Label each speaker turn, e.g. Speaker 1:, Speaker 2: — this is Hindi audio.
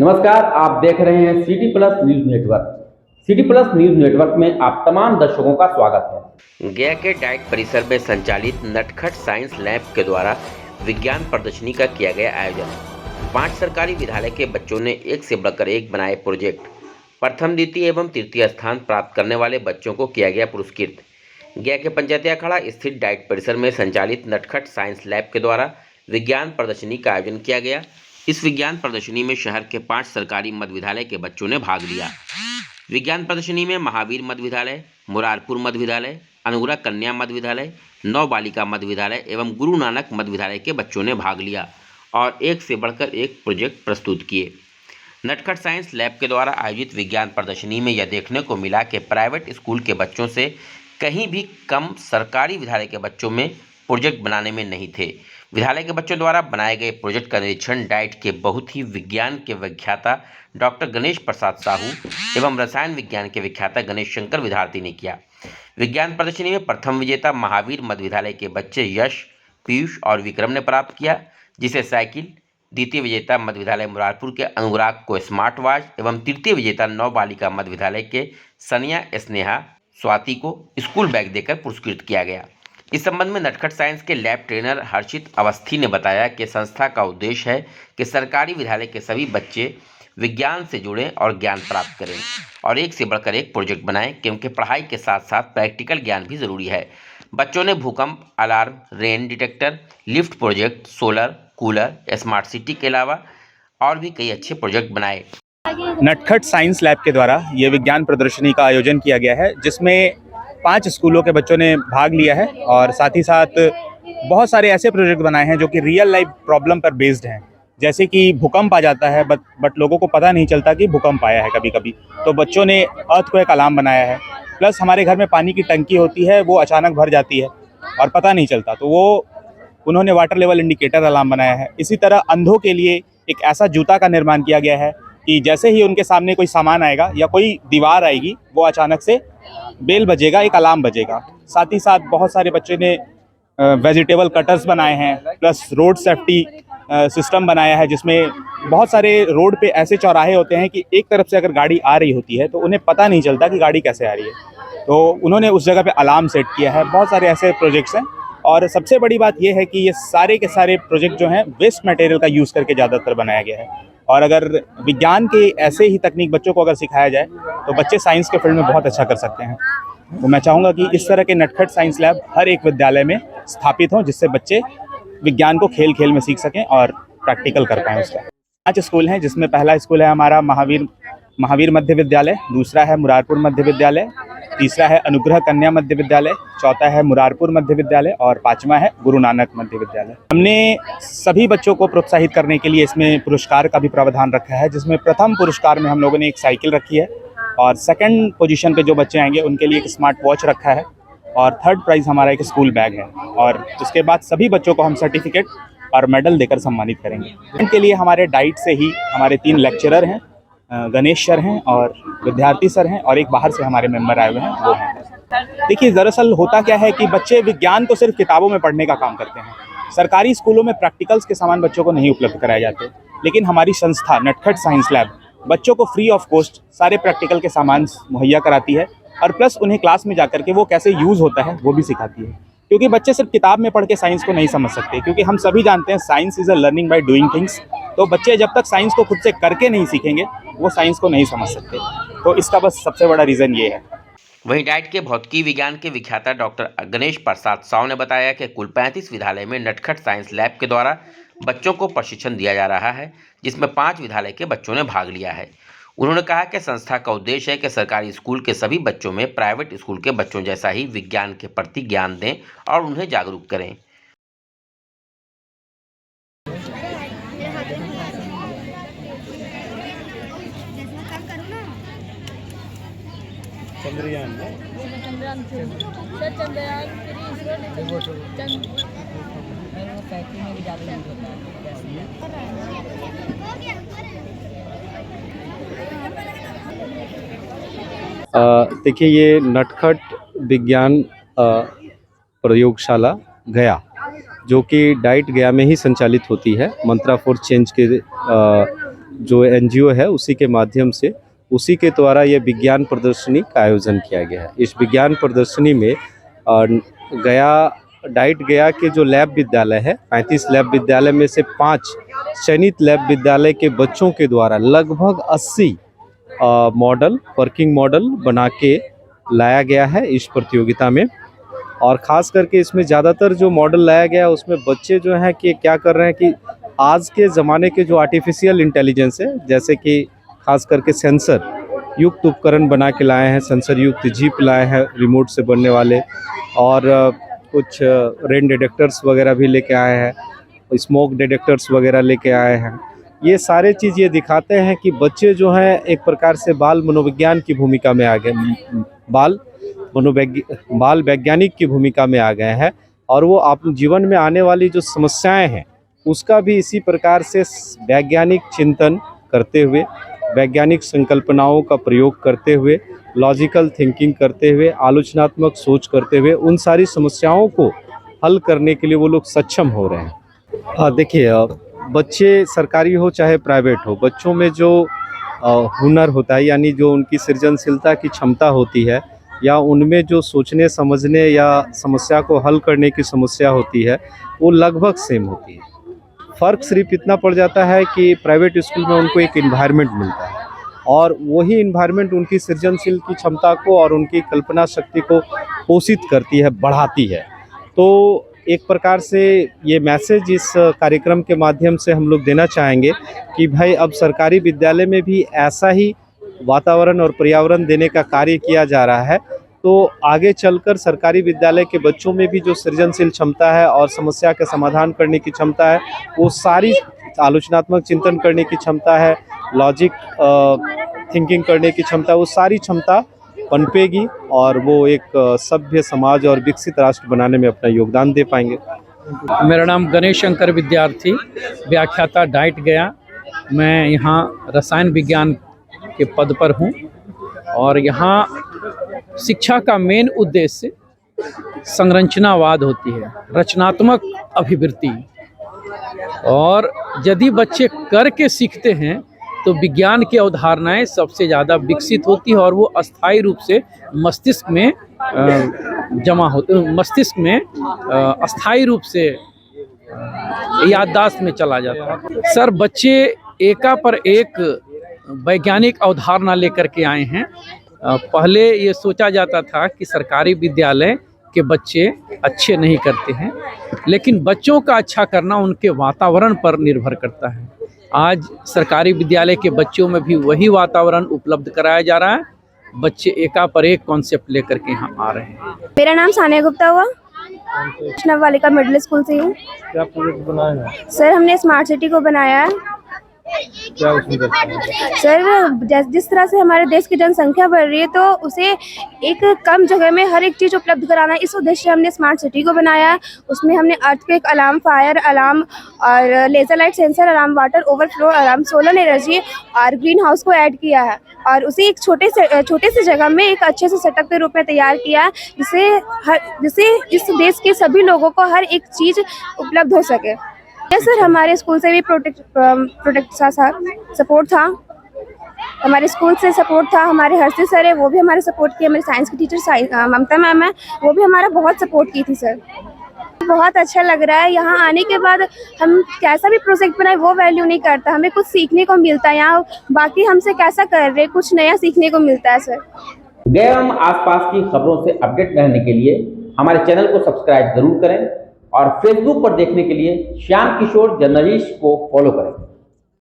Speaker 1: नमस्कार, आप देख रहे हैं city plus news network. City plus news network में आप तमाम दर्शकों का स्वागत है।
Speaker 2: गया के डाइट परिसर में संचालित नटखट साइंस लैब के द्वारा विज्ञान प्रदर्शनी का किया गया आयोजन। 5 सरकारी विद्यालय के बच्चों ने एक से बढ़कर एक बनाए प्रोजेक्ट। प्रथम, द्वितीय एवं तृतीय स्थान प्राप्त करने वाले बच्चों को किया गया पुरस्कृत। गया के पंचायती अखाड़ा स्थित डाइट परिसर में संचालित नटखट साइंस लैब के द्वारा विज्ञान प्रदर्शनी का आयोजन किया गया। इस विज्ञान प्रदर्शनी में शहर के 5 सरकारी मध्य विद्यालय के बच्चों ने भाग लिया। विज्ञान प्रदर्शनी में महावीर मध्य विद्यालय, मुरारपुर मध्य विद्यालय, अनुग्रह कन्या मध्य विद्यालय, नौ बालिका मध्य विद्यालय एवं गुरु नानक मध्य विद्यालय के बच्चों ने भाग लिया और एक से बढ़कर एक प्रोजेक्ट प्रस्तुत किए। नटखट साइंस लैब के द्वारा आयोजित विज्ञान प्रदर्शनी में यह देखने को मिला कि प्राइवेट स्कूल के बच्चों से कहीं भी कम सरकारी विद्यालय के बच्चों में प्रोजेक्ट बनाने में नहीं थे। विद्यालय के बच्चों द्वारा बनाए गए प्रोजेक्ट का निरीक्षण डाइट के बहुत ही विज्ञान के व्याख्याता डॉक्टर गणेश प्रसाद साहू एवं रसायन विज्ञान के व्याख्याता गणेश शंकर विद्यार्थी ने किया। विज्ञान प्रदर्शनी में प्रथम विजेता महावीर मध्य विद्यालय के बच्चे यश, पीयूष और विक्रम ने प्राप्त किया, जिसे साइकिल। द्वितीय विजेता मध्य विद्यालय मुरारपुर के अनुराग को स्मार्ट वॉच एवं तृतीय विजेता नौ बालिका मध्य विद्यालय के सनिया, स्नेहा, स्वाति को स्कूल बैग देकर पुरस्कृत किया गया। इस संबंध में नटखट साइंस के लैब ट्रेनर हर्षित अवस्थी ने बताया कि संस्था का उद्देश्य है कि सरकारी विद्यालय के सभी बच्चे विज्ञान से जुड़ें और ज्ञान प्राप्त करें और एक से बढ़कर एक प्रोजेक्ट बनाएं, क्योंकि पढ़ाई के साथ साथ प्रैक्टिकल ज्ञान भी जरूरी है। बच्चों ने भूकंप alarm, rain detector, lift project, solar, cooler, smart city के अलावा और भी कई अच्छे प्रोजेक्ट बनाए।
Speaker 3: नटखट साइंस लैब के द्वारा ये विज्ञान प्रदर्शनी का आयोजन किया गया है, जिसमें 5 स्कूलों के बच्चों ने भाग लिया है और साथ ही साथ बहुत सारे ऐसे प्रोजेक्ट बनाए हैं जो कि रियल लाइफ प्रॉब्लम पर बेस्ड हैं। जैसे कि भूकंप आ जाता है बट लोगों को पता नहीं चलता कि भूकंप आया है कभी कभी, तो बच्चों ने अर्थक्वेक अलार्म बनाया है। प्लस हमारे घर में पानी की टंकी होती है, वो अचानक भर जाती है और पता नहीं चलता, तो वो उन्होंने वाटर लेवल इंडिकेटर अलार्म बनाया है। इसी तरह अंधों के लिए एक ऐसा जूता का निर्माण किया गया है कि जैसे ही उनके सामने कोई सामान आएगा या कोई दीवार आएगी, वो अचानक से बेल बजेगा, एक अलार्म बजेगा। साथ ही साथ बहुत सारे बच्चे ने वेजिटेबल कटर्स बनाए हैं, प्लस रोड सेफ्टी सिस्टम बनाया है, जिसमें बहुत सारे रोड पे ऐसे चौराहे होते हैं कि एक तरफ से अगर गाड़ी आ रही होती है तो उन्हें पता नहीं चलता कि गाड़ी कैसे आ रही है, तो उन्होंने उस जगह पे अलार्म सेट किया है। बहुत सारे ऐसे प्रोजेक्ट्स हैं और सबसे बड़ी बात यह है कि ये सारे के सारे प्रोजेक्ट जो हैं वेस्ट मटेरियल का यूज़ करके ज़्यादातर बनाया गया है। और अगर विज्ञान के ऐसे ही तकनीक बच्चों को अगर सिखाया जाए तो बच्चे साइंस के फील्ड में बहुत अच्छा कर सकते हैं। तो मैं चाहूँगा कि इस तरह के नटखट साइंस लैब हर एक विद्यालय में स्थापित हों, जिससे बच्चे विज्ञान को खेल खेल में सीख सकें और प्रैक्टिकल कर पाएँ उसका। 5 स्कूल हैं, जिसमें पहला स्कूल है हमारा महावीर मध्य विद्यालय, दूसरा है मुरारपुर मध्य विद्यालय, तीसरा है अनुग्रह कन्या मध्य विद्यालय, चौथा है मुरारपुर मध्य विद्यालय और 5वां है गुरु नानक मध्य विद्यालय। हमने सभी बच्चों को प्रोत्साहित करने के लिए इसमें पुरस्कार का भी प्रावधान रखा है, जिसमें प्रथम पुरस्कार में हम लोगों ने एक साइकिल रखी है और सेकंड पोजीशन पे जो बच्चे आएंगे उनके लिए एक स्मार्ट वॉच रखा है और थर्ड प्राइज़ हमारा एक स्कूल बैग है। और उसके बाद सभी बच्चों को हम सर्टिफिकेट और मेडल देकर सम्मानित करेंगे। इनके लिए हमारे डाइट से ही हमारे 3 लेक्चरर हैं, गणेश सर हैं और विद्यार्थी सर हैं, और एक बाहर से हमारे मेंबर आए हुए हैं, वो हैं। देखिए, दरअसल होता क्या है कि बच्चे विज्ञान को सिर्फ किताबों में पढ़ने का काम करते हैं। सरकारी स्कूलों में प्रैक्टिकल्स के सामान बच्चों को नहीं उपलब्ध कराए जाते, लेकिन हमारी संस्था नटखट साइंस लैब बच्चों को फ्री ऑफ कॉस्ट सारे प्रैक्टिकल के सामान मुहैया कराती है और प्लस उन्हें क्लास में जाकर के वो कैसे यूज़ होता है वो भी सिखाती है। क्योंकि बच्चे सिर्फ किताब में पढ़ के साइंस को नहीं समझ सकते, क्योंकि हम सभी जानते हैं science is a learning by doing things. तो बच्चे जब तक साइंस को खुद से करके नहीं सीखेंगे वो साइंस को नहीं समझ सकते। तो इसका बस सबसे बड़ा रीज़न ये है।
Speaker 2: वहीं डाइट के भौतिकी विज्ञान के व्याख्याता डॉक्टर गणेश प्रसाद साहू ने बताया कि कुल 35 विद्यालय में नटखट साइंस लैब के द्वारा बच्चों को प्रशिक्षण दिया जा रहा है, जिसमें 5 विद्यालय के बच्चों ने भाग लिया है। उन्होंने कहा कि संस्था का उद्देश्य है कि सरकारी स्कूल के सभी बच्चों में प्राइवेट स्कूल के बच्चों जैसा ही विज्ञान के प्रति ज्ञान दें और उन्हें जागरूक करें।
Speaker 4: चंद्रयान फैक्ट्री में भी ज़्यादा यूज होता है।
Speaker 5: देखिए, ये नटखट विज्ञान प्रयोगशाला गया, जो कि डाइट गया में ही संचालित होती है, मंत्रा फॉर चेंज के जो एनजीओ है उसी के माध्यम से, उसी के द्वारा ये विज्ञान प्रदर्शनी का आयोजन किया गया है। इस विज्ञान प्रदर्शनी में गया के जो लैब विद्यालय है, 35 लैब विद्यालय में से 5 चयनित लैब विद्यालय के बच्चों के द्वारा लगभग 80 मॉडल, वर्किंग मॉडल बना के लाया गया है इस प्रतियोगिता में। और ख़ास करके इसमें ज़्यादातर जो मॉडल लाया गया है उसमें बच्चे जो हैं कि क्या कर रहे हैं कि आज के ज़माने के जो आर्टिफिशियल इंटेलिजेंस है, जैसे कि खास करके सेंसर युक्त उपकरण बना के लाए हैं, सेंसर युक्त जीप लाए हैं रिमोट से बनने वाले, और कुछ रेन डिटेक्टर्स वगैरह भी लेके आए हैं, स्मोक डिटेक्टर्स वगैरह लेके आए हैं। ये सारे चीज़ ये दिखाते हैं कि बच्चे जो हैं एक प्रकार से बाल मनोविज्ञान की भूमिका में आ गए, बाल वैज्ञानिक की भूमिका में आ गए हैं, और वो अपने जीवन में आने वाली जो समस्याएं हैं उसका भी इसी प्रकार से वैज्ञानिक चिंतन करते हुए, वैज्ञानिक संकल्पनाओं का प्रयोग करते हुए, लॉजिकल थिंकिंग करते हुए, आलोचनात्मक सोच करते हुए उन सारी समस्याओं को हल करने के लिए वो लोग सक्षम हो रहे हैं। देखिए, बच्चे सरकारी हो चाहे प्राइवेट हो, बच्चों में जो हुनर होता है, यानी जो उनकी सृजनशीलता की क्षमता होती है, या उनमें जो सोचने समझने या समस्या को हल करने की समस्या होती है, वो लगभग सेम होती है। फ़र्क सिर्फ इतना पड़ जाता है कि प्राइवेट स्कूल में उनको एक इन्वायरमेंट मिलता है, और वही इन्वायरमेंट उनकी सृजनशील की क्षमता को और उनकी कल्पना शक्ति को पोषित करती है, बढ़ाती है। तो एक प्रकार से ये मैसेज इस कार्यक्रम के माध्यम से हम लोग देना चाहेंगे कि भाई अब सरकारी विद्यालय में भी ऐसा ही वातावरण और पर्यावरण देने का कार्य किया जा रहा है, तो आगे चलकर सरकारी विद्यालय के बच्चों में भी जो सृजनशील क्षमता है और समस्या के समाधान करने की क्षमता है, वो सारी आलोचनात्मक चिंतन करने की क्षमता है, लॉजिक थिंकिंग करने की क्षमता, वो सारी क्षमता पनपेगी और वो एक सभ्य समाज और विकसित राष्ट्र बनाने में अपना योगदान दे पाएंगे।
Speaker 4: मेरा नाम गणेश शंकर विद्यार्थी, व्याख्याता डाइट गया। मैं यहाँ रसायन विज्ञान के पद पर हूँ, और यहाँ शिक्षा का मेन उद्देश्य संरचनावाद होती है, रचनात्मक अभिवृत्ति। और यदि बच्चे करके सीखते हैं तो विज्ञान की अवधारणाएं सबसे ज़्यादा विकसित होती है, और वो अस्थायी रूप से मस्तिष्क में जमा होते, मस्तिष्क में अस्थायी रूप से याददाश्त में चला जाता है। सर, बच्चे एका पर एक वैज्ञानिक अवधारणा लेकर के आए हैं। पहले ये सोचा जाता था कि सरकारी विद्यालय के बच्चे अच्छे नहीं करते हैं, लेकिन बच्चों का अच्छा करना उनके वातावरण पर निर्भर करता है। आज सरकारी विद्यालय के बच्चों में भी वही वातावरण उपलब्ध कराया जा रहा है। बच्चे एका पर एक कॉन्सेप्ट लेकर के यहाँ आ रहे हैं।
Speaker 6: मेरा नाम सानिया गुप्ता हुआ, वैष्णव बालिका मिडिल स्कूल से हूँ।
Speaker 7: क्या प्रोजेक्ट बनाया है?
Speaker 6: सर, हमने स्मार्ट सिटी को बनाया है।
Speaker 7: क्या उसमें करते हैं?
Speaker 6: सर, जिस तरह से हमारे देश की जनसंख्या बढ़ रही है, तो उसे एक कम जगह में हर एक चीज़ उपलब्ध कराना, इस उद्देश्य से हमने स्मार्ट सिटी को बनाया है। उसमें हमने अर्थक्वेक अलार्म, फायर अलार्म और laser light sensor alarm, water overflow alarm, solar energy और ग्रीन हाउस को ऐड किया है, और उसे एक छोटे से जगह में एक अच्छे से सेटअप के रूप में तैयार किया है, जिससे इस देश के सभी लोगों को हर एक चीज़ उपलब्ध हो सके। यस सर, हमारे स्कूल से भी प्रोटेक्ट सपोर्ट था, हमारे स्कूल से सपोर्ट था। हमारे हर्षित सर है, वो भी हमारे सपोर्ट किए। हमारे साइंस की टीचर ममता मैम है, वो भी हमारा बहुत सपोर्ट की थी सर। बहुत अच्छा लग रहा है। यहाँ आने के बाद हम कैसा भी प्रोजेक्ट बनाए वो वैल्यू नहीं करता, हमें कुछ सीखने को मिलता है। यहाँ बाकी हमसे कैसा कर रहे, कुछ नया सीखने को मिलता है सर।
Speaker 1: गया एवं आसपास की खबरों से अपडेट रहने के लिए हमारे चैनल को सब्सक्राइब जरूर करें, और फेसबुक पर देखने के लिए श्याम किशोर जर्नलिस्ट को फॉलो करें।